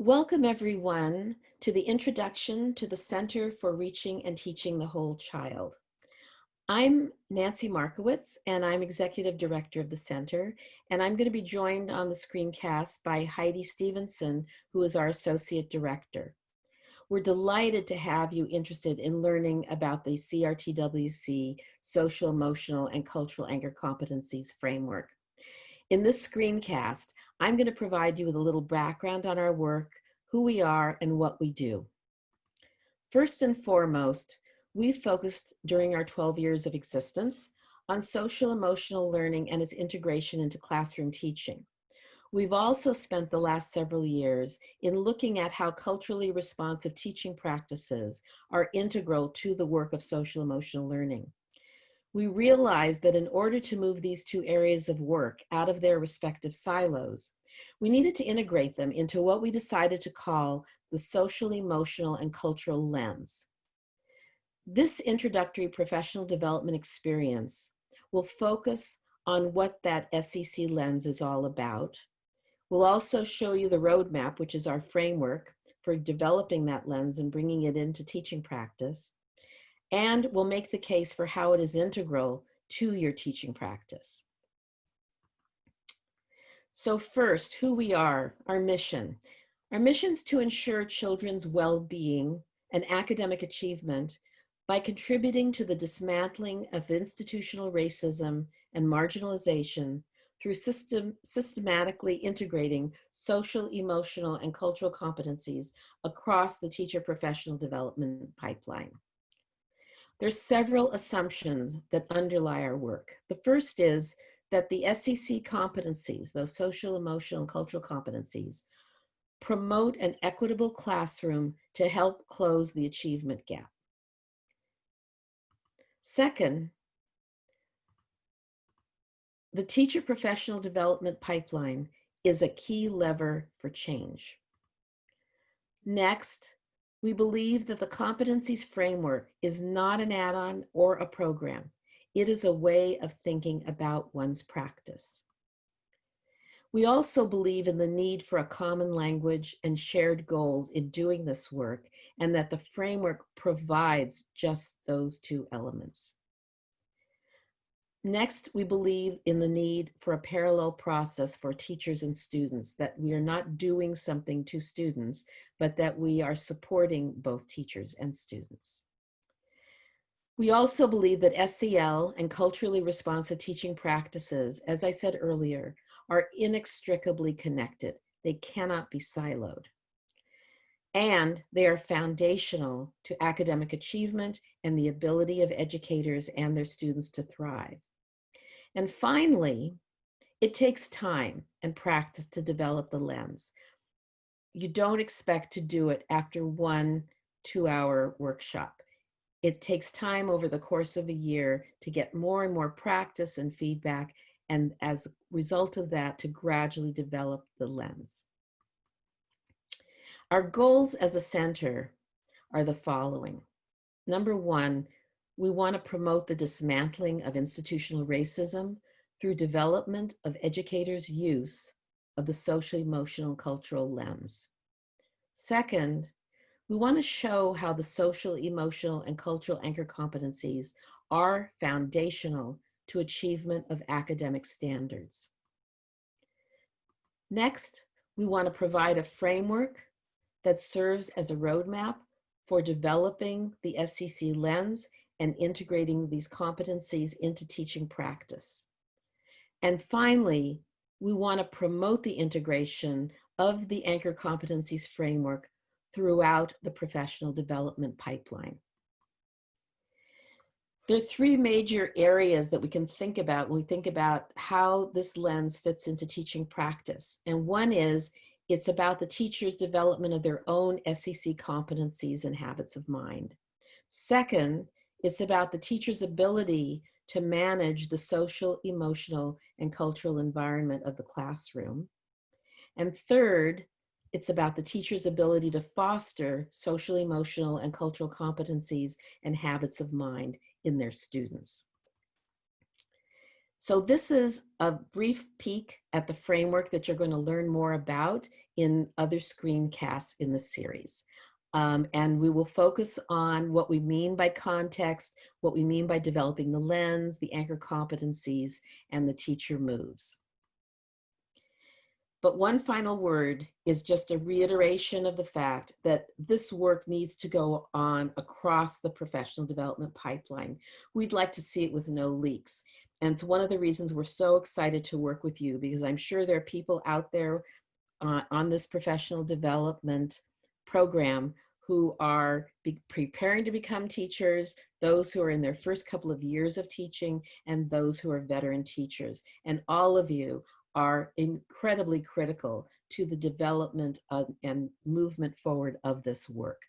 Welcome everyone to the introduction to the Center for Reaching and Teaching the Whole Child. I'm Nancy Markowitz and I'm Executive Director of the Center, and I'm going to be joined on the screencast by Heidi Stevenson, who is our Associate Director. We're delighted to have you interested in learning about the CRTWC Social, Emotional, and Cultural Anchor Competencies Framework. In this screencast, I'm going to provide you with a little background on our work, who we are, and what we do. First and foremost, we focused during our 12 years of existence on social emotional learning and its integration into classroom teaching. We've also spent the last several years in looking at how culturally responsive teaching practices are integral to the work of social emotional learning. We realized that in order to move these two areas of work out of their respective silos, we needed to integrate them into what we decided to call the social, emotional, and cultural lens. This introductory professional development experience will focus on what that SEC lens is all about. We'll also show you the roadmap, which is our framework for developing that lens and bringing it into teaching practice. And we'll make the case for how it is integral to your teaching practice. So first, who we are, our mission. Our mission is to ensure children's well-being and academic achievement by contributing to the dismantling of institutional racism and marginalization through systematically integrating social, emotional, and cultural competencies across the teacher professional development pipeline. There's several assumptions that underlie our work. The first is that the SEC competencies, those social, emotional, and cultural competencies, promote an equitable classroom to help close the achievement gap. Second, the teacher professional development pipeline is a key lever for change. Next, we believe that the competencies framework is not an add-on or a program. It is a way of thinking about one's practice. We also believe in the need for a common language and shared goals in doing this work, and that the framework provides just those two elements. Next, we believe in the need for a parallel process for teachers and students, that we are not doing something to students, but that we are supporting both teachers and students. We also believe that SEL and culturally responsive teaching practices, as I said earlier, are inextricably connected. They cannot be siloed. And they are foundational to academic achievement and the ability of educators and their students to thrive. And finally, it takes time and practice to develop the lens. You don't expect to do it after 1 2-hour workshop. It takes time over the course of a year to get more and more practice and feedback, and as a result of that, to gradually develop the lens. Our goals as a center are the following. Number one, we want to promote the dismantling of institutional racism through development of educators' use of the social, emotional, and cultural lens. Second, we want to show how the social, emotional, and cultural anchor competencies are foundational to achievement of academic standards. Next, we want to provide a framework that serves as a roadmap for developing the SEC lens and integrating these competencies into teaching practice. And finally, we want to promote the integration of the anchor competencies framework throughout the professional development pipeline. There are 3 major areas that we can think about when we think about how this lens fits into teaching practice. And one is, it's about the teacher's development of their own SEC competencies and habits of mind. Second, it's about the teacher's ability to manage the social, emotional, and cultural environment of the classroom. And third, it's about the teacher's ability to foster social, emotional, and cultural competencies and habits of mind in their students. So this is a brief peek at the framework that you're going to learn more about in other screencasts in the series. And we will focus on what we mean by context, what we mean by developing the lens, the anchor competencies, and the teacher moves. But one final word is just a reiteration of the fact that this work needs to go on across the professional development pipeline. We'd like to see it with no leaks. And it's one of the reasons we're so excited to work with you, because I'm sure there are people out there on this professional development program who are preparing to become teachers, those who are in their first couple of years of teaching, and those who are veteran teachers. And all of you are incredibly critical to the development of, and movement forward of this work.